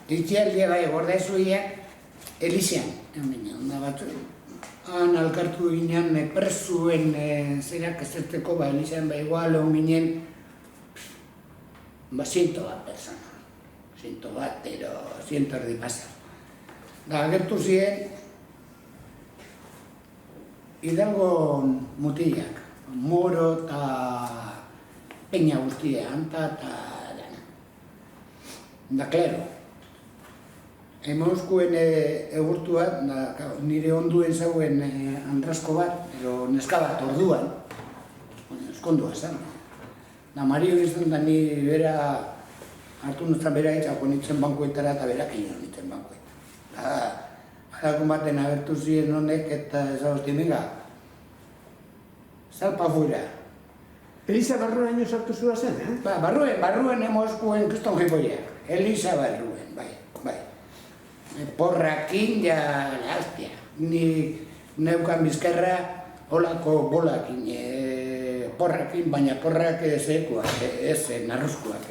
Itxialdia bai, gorda ezuiak, Elisean, onda batzu. Han alkartu ginen presuen zerak ezeteko, Elisean, igual, hon ginen, 100 persona. 100, ero 100 erdi pasa. Da, agertu ziren, Hidalgo mutilak, Moro eta Peña guztia, Anta eta dana. Da, klaro. Emauzkuen egurtua, nire onduen zauen Andrasko bat, ero neska bat orduan, eskondua zen. Da, Mario izan da ni bera hartu nuztan bera etxako nintzen bankuetara eta berak egin nintzen bankuetara. Adakun baten agertu ziren honek eta ezagozti, venga, salpa fuera. Eliza barruan ino sartu zua zen, eh? Ba, barruen emauzkuen kriston jipoiak, Eliza barruen, bai. Porrakin, ja, hostia. Ni neukan bizkarra holako bolakin, porrakin, baina porrak zekuak, ez narruzkoak.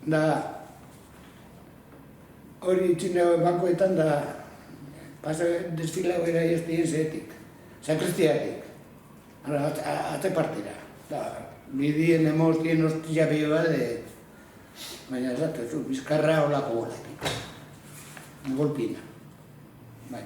Da, hori itxineo bankoetan da, pasa desfila bera jaztien zeetik, sakristiatik, atze partera. Da, bidien emoztien hostia bio bat, baina esatu, bizkarra holako bolakin. Golpina. Bai.